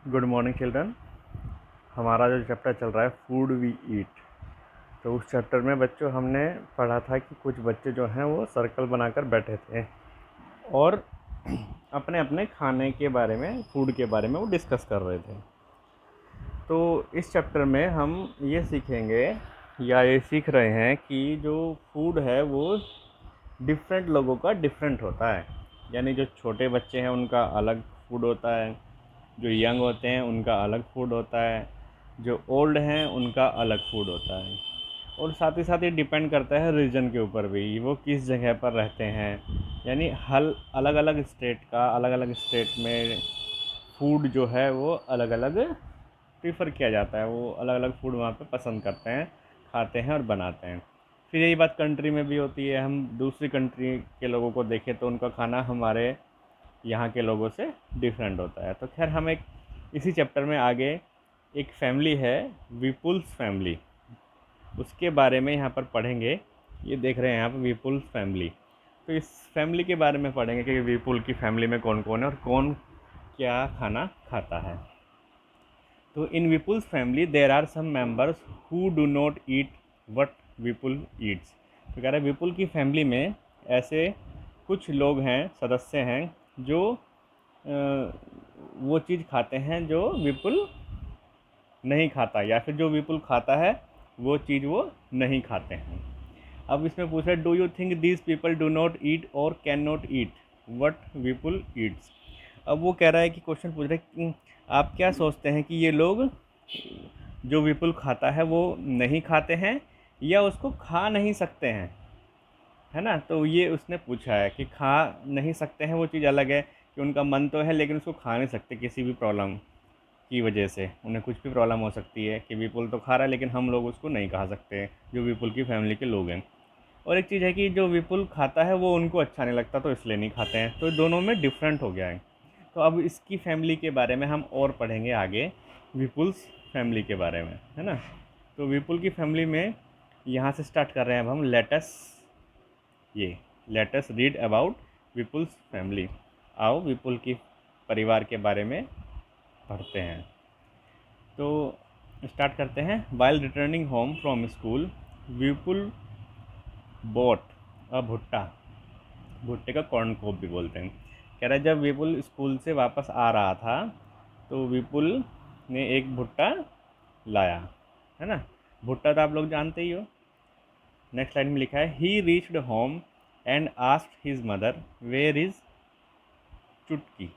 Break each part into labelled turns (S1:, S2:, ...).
S1: Good morning children. हमारा जो chapter चल रहा है फूड वी ईट। तो उस चैप्टर में बच्चों हमने पढ़ा था कि कुछ बच्चे जो हैं वो सर्कल बनाकर बैठे थे और अपने अपने खाने के बारे में, फूड के बारे में वो डिस्कस कर रहे थे। तो इस चैप्टर में हम ये सीखेंगे या ये सीख रहे हैं कि जो फूड है वो डिफरेंट लोगों का डिफरेंट होता है। यानी जो छोटे बच्चे हैं उनका अलग फूड होता है, जो यंग होते हैं उनका अलग फूड होता है, जो ओल्ड हैं उनका अलग फूड होता है। और साथ ही साथ ये डिपेंड करता है रीजन के ऊपर भी, वो किस जगह पर रहते हैं। यानी हल अलग अलग स्टेट का, अलग अलग स्टेट में फूड जो है वो अलग अलग प्रीफर किया जाता है। वो अलग अलग फूड वहाँ पे पसंद करते हैं, खाते हैं और बनाते हैं। फिर यही बात कंट्री में भी होती है। हम दूसरी कंट्री के लोगों को देखें तो उनका खाना हमारे यहाँ के लोगों से डिफरेंट होता है। तो खैर हम एक इसी चैप्टर में आगे एक फैमिली है, विपुल्स फैमिली, उसके बारे में यहाँ पर पढ़ेंगे। ये देख रहे हैं यहाँ पर विपुल फैमिली। तो इस फैमिली के बारे में पढ़ेंगे कि विपुल की फैमिली में कौन कौन है और कौन क्या खाना खाता है। तो in Vipul's family there are some members who do not eat what Vipul eats. तो कह रहे हैं विपुल की फैमिली में ऐसे कुछ लोग हैं, सदस्य हैं, जो वो चीज़ खाते हैं जो विपुल नहीं खाता, या फिर जो विपुल खाता है वो चीज़ वो नहीं खाते हैं। अब इसमें पूछ रहे do you think these people do not eat or can not eat what Vipul eats. अब वो कह रहा है कि क्वेश्चन पूछ रहे कि आप क्या सोचते हैं कि ये लोग जो विपुल खाता है वो नहीं खाते हैं या उसको खा नहीं सकते हैं, है ना। तो ये उसने पूछा है कि खा नहीं सकते हैं, वो चीज़ अलग है कि उनका मन तो है लेकिन उसको खा नहीं सकते किसी भी प्रॉब्लम की वजह से। उन्हें कुछ भी प्रॉब्लम हो सकती है कि विपुल तो खा रहा है लेकिन हम लोग उसको नहीं खा सकते, जो विपुल की फैमिली के लोग हैं। और एक चीज़ है कि जो विपुल खाता है वो उनको अच्छा नहीं लगता तो इसलिए नहीं खाते हैं। तो दोनों में डिफरेंट हो गया है। तो अब इसकी फैमिली के बारे में हम और पढ़ेंगे आगे, विपुल्स फैमिली के बारे में, है ना। तो विपुल की फैमिली में यहाँ से स्टार्ट कर रहे हैं अब हम। Latus read about Vipul's family. आओ विपुल की परिवार के बारे में पढ़ते हैं। तो स्टार्ट करते हैं। While returning home from school Vipul bought a bhutta. भुट्टे का कॉर्न कोब भी बोलते हैं। कह रहा है जब विपुल स्कूल से वापस आ रहा था तो विपुल ने एक भुट्टा लाया, है ना। भुट्टा तो आप लोग जानते ही हो। नेक्स्ट लाइन में लिखा है he reached home and asked his mother where is Chutki,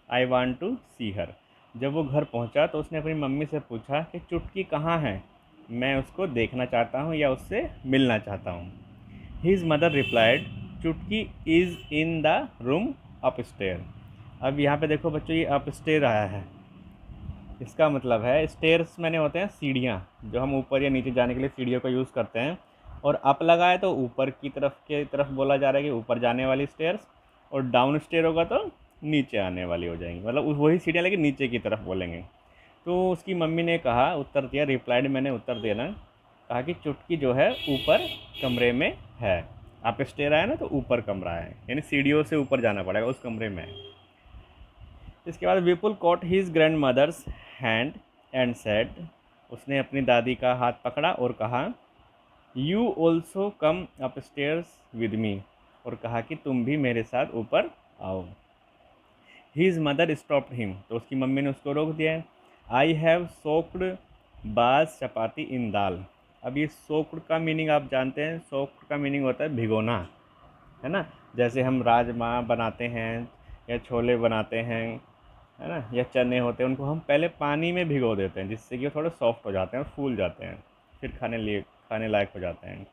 S1: I want to सी हर। जब वो घर पहुंचा तो उसने अपनी मम्मी से पूछा कि चुटकी कहाँ है, मैं उसको देखना चाहता हूँ या उससे मिलना चाहता हूँ। हिज मदर रिप्लाइड चुटकी is in the room upstair. अब यहाँ पे देखो बच्चों, ये अपस्टेयर आया है। इसका मतलब है स्टेयर्स मैंने होते हैं सीढ़ियाँ, जो हम ऊपर या नीचे जाने के लिए सीढ़ियों का यूज़ करते हैं। और अप लगा है तो ऊपर की तरफ बोला जा रहा है कि ऊपर जाने वाली स्टेयर्स, और डाउन स्टेयर होगा तो नीचे आने वाली हो जाएंगी, मतलब वही सीढ़ियाँ लेकिन नीचे की तरफ बोलेंगे। तो उसकी मम्मी ने कहा, उत्तर दिया, रिप्लाइड मैंने उत्तर देना, कहा कि चुटकी जो है ऊपर कमरे में है। आप स्टेयर आया ना तो ऊपर कमरा है, यानी सीढ़ियों से ऊपर जाना पड़ेगा, उस कमरे में है। इसके बाद Vipul caught his grandmother's hand and said, उसने अपनी दादी का हाथ पकड़ा और कहा you also come upstairs with me, और कहा कि तुम भी मेरे साथ ऊपर आओ। हिज मदर स्टॉप्ड हिम, तो उसकी मम्मी ने उसको रोक दिया। आई हैव सोक्ड बाज चपाती इन दाल। अब ये सोक्ड का मीनिंग आप जानते हैं। सोक्ड का मीनिंग होता है भिगोना, है ना। जैसे हम राजमा बनाते हैं या छोले बनाते हैं, है ना, या चने होते हैं, उनको हम पहले पानी में भिगो देते हैं जिससे कि वो थोड़े सॉफ्ट हो जाते हैं और फूल जाते हैं, फिर खाने लायक हो जाते हैं।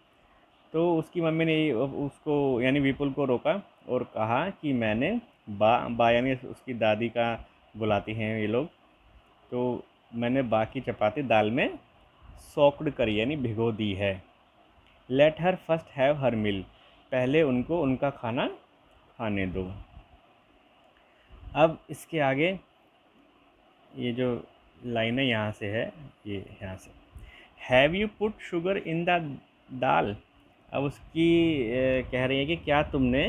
S1: तो उसकी मम्मी ने उसको यानी विपुल को रोका और कहा कि मैंने बा यानी उसकी दादी का बुलाती हैं ये लोग, तो मैंने बाकी चपाती दाल में सोक्ड करी यानी भिगो दी है। Let her first have her meal, पहले उनको उनका खाना खाने दो। अब इसके आगे ये जो लाइन है यहाँ से है, ये यहाँ से, have you put sugar in the dal. अब उसकी कह रही है कि क्या तुमने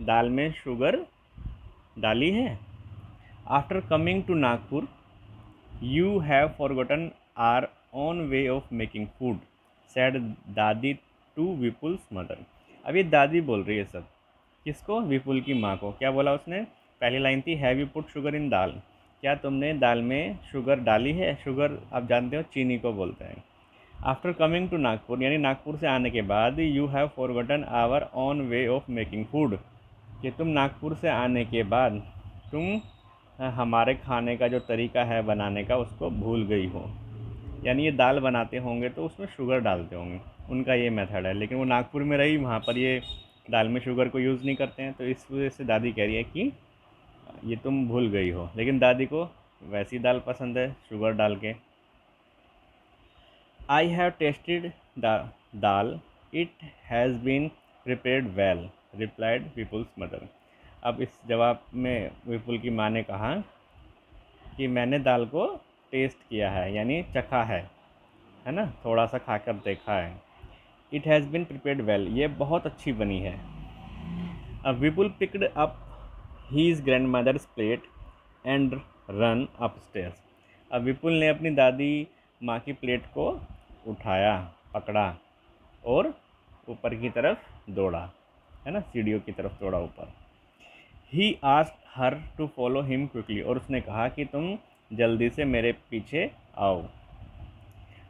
S1: दाल में शुगर डाली है। After coming to Nagpur you have forgotten our own way of making food, said dadi to Vipul's mother. अब ये दादी बोल रही है सब, किसको? विपुल की माँ को। क्या बोला उसने? पहली लाइन थी have you put sugar in dal, क्या तुमने दाल में शुगर डाली है? शुगर आप जानते हो चीनी को बोलते हैं। आफ्टर कमिंग टू नागपुर यानी नागपुर से आने के बाद you have forgotten our own way of making food, कि तुम नागपुर से आने के बाद तुम हमारे खाने का जो तरीका है बनाने का उसको भूल गई हो। यानी ये दाल बनाते होंगे तो उसमें शुगर डालते होंगे, उनका ये मेथड है, लेकिन वो नागपुर में रही, वहाँ पर ये दाल में शुगर को यूज़ नहीं करते हैं, तो इस वजह से दादी कह रही है कि ये तुम भूल गई हो। लेकिन दादी को वैसी दाल पसंद है शुगर डाल के। I have tasted the dal, it has been prepared well, replied Vipul's mother. अब इस जवाब में विपुल की माँ ने कहा कि मैंने दाल को टेस्ट किया है, यानी चखा है ना, थोड़ा सा खाकर देखा है। It has been prepared well, ये बहुत अच्छी बनी है। अब Vipul picked up his grandmother's plate and run upstairs. अब विपुल ने अपनी दादी माँ की प्लेट को उठाया, पकड़ा और ऊपर की तरफ दौड़ा, है ना, सीढ़ियों की तरफ दौड़ा ऊपर। He asked her to follow him quickly, और उसने कहा कि तुम जल्दी से मेरे पीछे आओ।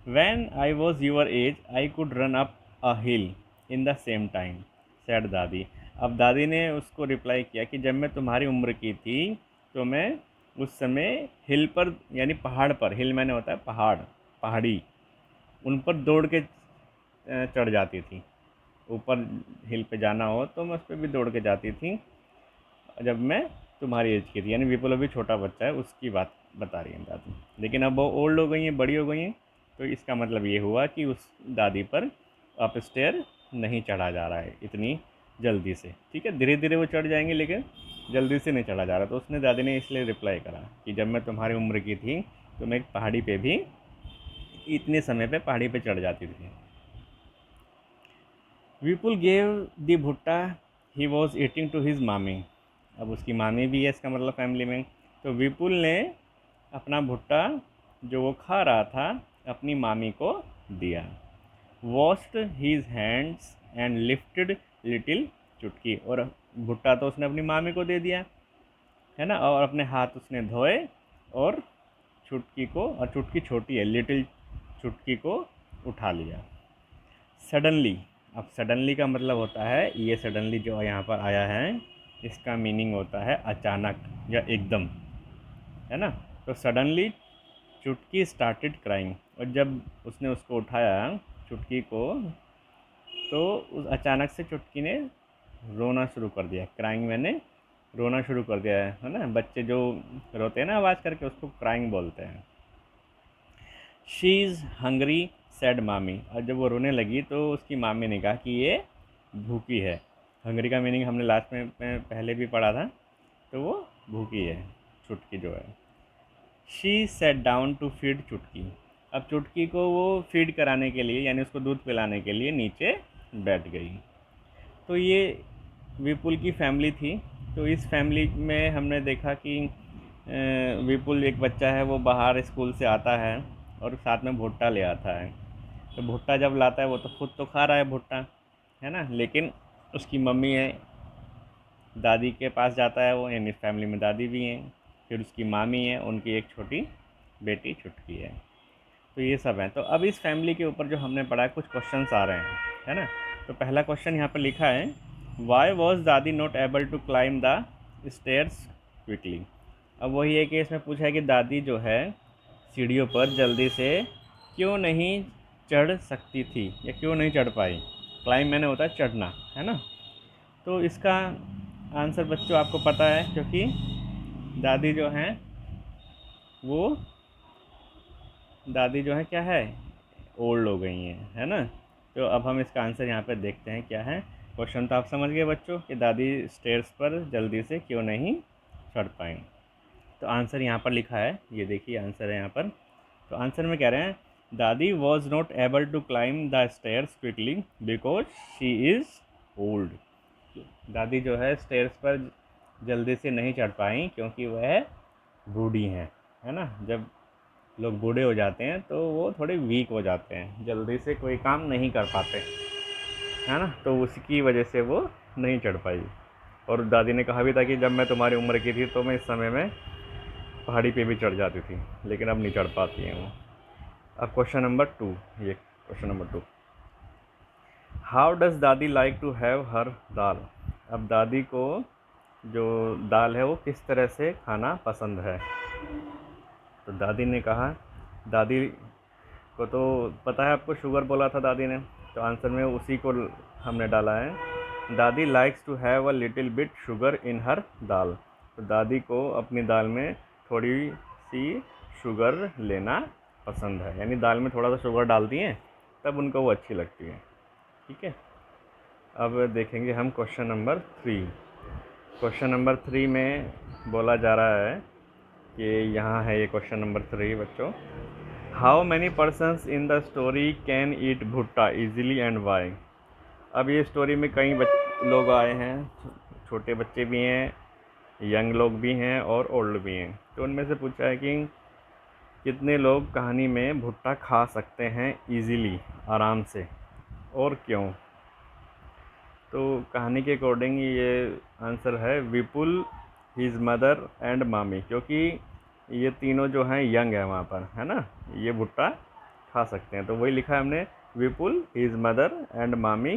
S1: When I was your age, I could run up a hill in the same time, said दादी। अब दादी ने उसको रिप्लाई किया कि जब मैं तुम्हारी उम्र की थी तो मैं उस समय हिल पर, यानी पहाड़ पर, हिल मैंने होता है पहाड़, पहाड़ी, उन पर दौड़ के चढ़ जाती थी। ऊपर हिल पे जाना हो तो मैं उस पर भी दौड़ के जाती थी जब मैं तुम्हारी एज की थी। यानी विपुल अभी छोटा बच्चा है, उसकी बात बता रही है दादी। लेकिन अब वो ओल्ड हो गई हैं, बड़ी हो गई हैं, तो इसका मतलब ये हुआ कि उस दादी पर अपस्टेयर नहीं चढ़ा जा रहा है इतनी जल्दी से। ठीक है, धीरे धीरे वो चढ़ जाएंगे, लेकिन जल्दी से नहीं चढ़ा जा रहा। तो उसने दादी ने इसलिए रिप्लाई करा कि जब मैं तुम्हारी उम्र की थी तो मैं एक पहाड़ी पे भी इतने समय पे पहाड़ी पे चढ़ जाती थी। विपुल gave the bhutta he was eating to his mami. अब उसकी मामी भी है, इसका मतलब फैमिली में। तो विपुल ने अपना भुट्टा जो वो खा रहा था अपनी मामी को दिया। Washed his hands and lifted little Chutki, और भुट्टा तो उसने अपनी मामी को दे दिया, है ना, और अपने हाथ उसने धोए और चुटकी को, और चुटकी छोटी है, लिटिल चुटकी को उठा लिया। सडनली, अब सडनली का मतलब होता है, ये सडनली जो यहाँ पर आया है इसका मीनिंग होता है अचानक या एकदम, है ना। तो सडनली चुटकी स्टार्टेड क्राइंग, और जब उसने उसको उठाया चुटकी को, तो उस अचानक से चुटकी ने रोना शुरू कर दिया। क्राइंग मैंने रोना शुरू कर दिया है ना, बच्चे जो रोते हैं ना आवाज़ करके, उसको क्राइंग बोलते हैं। शी इज़ हंग्री सैड मामी, और जब वो रोने लगी तो उसकी मामी ने कहा कि ये भूखी है। हंग्री का मीनिंग हमने लास्ट में पहले भी पढ़ा था, तो वो भूखी है चुटकी जो है। She sat down to feed Chutki, अब चुटकी को वो फीड कराने के लिए, यानी उसको दूध पिलाने के लिए नीचे बैठ गई। तो ये विपुल की फैमिली थी। तो इस फैमिली में हमने देखा कि विपुल एक बच्चा है, वो बाहर स्कूल से आता है और साथ में भुट्टा ले आता है। तो भुट्टा जब लाता है वो तो खुद तो खा रहा है भुट्टा, है ना, लेकिन उसकी मम्मी है, दादी के पास जाता है वो, यानी फैमिली में दादी भी हैं, फिर उसकी मामी है, उनकी एक छोटी बेटी चुटकी है। तो ये सब है। तो अब इस फैमिली के ऊपर जो हमने पढ़ा है, कुछ क्वेश्चंस आ रहे हैं, है ना। तो पहला क्वेश्चन यहाँ पर लिखा है, why was Dadi not able to climb the stairs quickly. अब वही है कि इसमें पूछा है कि दादी जो है सीढ़ियों पर जल्दी से क्यों नहीं चढ़ सकती थी, या क्यों नहीं चढ़ पाई। क्लाइम मैंने होता है चढ़ना, है ना। तो इसका आंसर बच्चों आपको पता है, क्योंकि दादी जो हैं वो, दादी जो है क्या है, ओल्ड हो गई हैं, है ना। तो अब हम इसका आंसर यहाँ पे देखते हैं क्या है। क्वेश्चन तो आप समझ गए बच्चों कि दादी स्टेयर्स पर जल्दी से क्यों नहीं चढ़ पाई। तो आंसर यहाँ पर लिखा है, ये देखिए आंसर है यहाँ पर। तो आंसर में कह रहे हैं, Dadi was not able to climb the stairs quickly because she is old. दादी जो है स्टेयर्स पर जल्दी से नहीं चढ़ पाई क्योंकि वह बूढ़ी हैं, है ना। जब लोग बूढ़े हो जाते हैं तो वो थोड़े वीक हो जाते हैं, जल्दी से कोई काम नहीं कर पाते, है ना। तो उसकी वजह से वो नहीं चढ़ पाई। और दादी ने कहा भी था कि जब मैं तुम्हारी उम्र की थी तो मैं इस समय में पहाड़ी पे भी चढ़ जाती थी, लेकिन अब नहीं चढ़ पाती हैं वो। अब क्वेश्चन नंबर 2, ये क्वेश्चन नंबर 2, हाउ डज़ दादी लाइक टू हैव हर दाल। अब दादी को जो दाल है वो किस तरह से खाना पसंद है। तो दादी ने कहा, दादी को तो पता है आपको, शुगर बोला था दादी ने, तो आंसर में उसी को हमने डाला है। Dadi likes to have a little bit sugar in her dal. तो दादी को अपनी दाल में थोड़ी सी शुगर लेना पसंद है, यानी दाल में थोड़ा सा शुगर डालती हैं तब उनको वो अच्छी लगती है। ठीक है। अब देखेंगे हम क्वेश्चन नंबर 3। क्वेश्चन नंबर 3 में बोला जा रहा है कि यहाँ है ये क्वेश्चन नंबर 3 बच्चों, how many persons in the story can eat भुट्टा ईजिली एंड वाई। अब ये स्टोरी में कई लोग आए हैं, छोटे बच्चे भी हैं, यंग लोग भी हैं और ओल्ड भी हैं। तो उनमें से पूछा है कि कितने लोग कहानी में भुट्टा खा सकते हैं ईजिली, आराम से, और क्यों। तो कहानी के अकॉर्डिंग ये आंसर है विपुल, हिज मदर एंड मामी, क्योंकि ये तीनों जो हैं यंग है वहाँ पर, है ना, ये भुट्टा खा सकते हैं। तो वही लिखा है हमने, विपुल, हिज मदर एंड मामी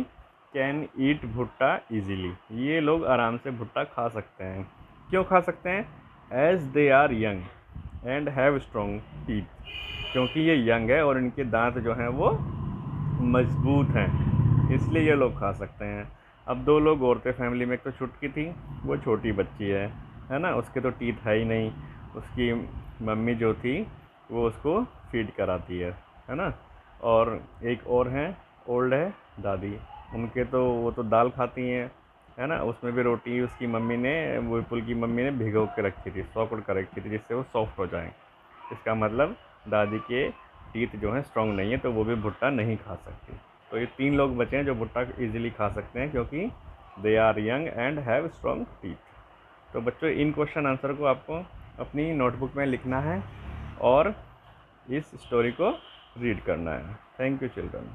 S1: कैन ईट भुट्टा इजीली। ये लोग आराम से भुट्टा खा सकते हैं। क्यों खा सकते हैं? As they are young and have strong teeth, क्योंकि ये यंग है और इनके दांत जो हैं वो मजबूत हैं, इसलिए ये लोग खा सकते हैं। अब 2 लोग और थे फैमिली में, एक तो छुटकी थी, वो छोटी बच्ची है ना, उसके तो टीथ है ही नहीं। उसकी मम्मी जो थी वो उसको फीड कराती है ना। और एक और हैं, ओल्ड है, दादी, उनके तो वो तो दाल खाती हैं, है ना। उसमें भी रोटी उसकी मम्मी ने, विपुल की मम्मी ने भिगो के रखी थी, सॉफ्ट कर रखी थी, जिससे वो सॉफ्ट हो जाएं। इसका मतलब दादी के टीथ जो हैं स्ट्रॉन्ग नहीं है, तो वो भी भुट्टा नहीं खा सकती। तो ये 3 लोग बचे हैं जो भुट्टा इजीली खा सकते हैं, क्योंकि they are young and have strong teeth. तो बच्चों, इन क्वेश्चन आंसर को आपको अपनी नोटबुक में लिखना है और इस स्टोरी को रीड करना है। Thank you children.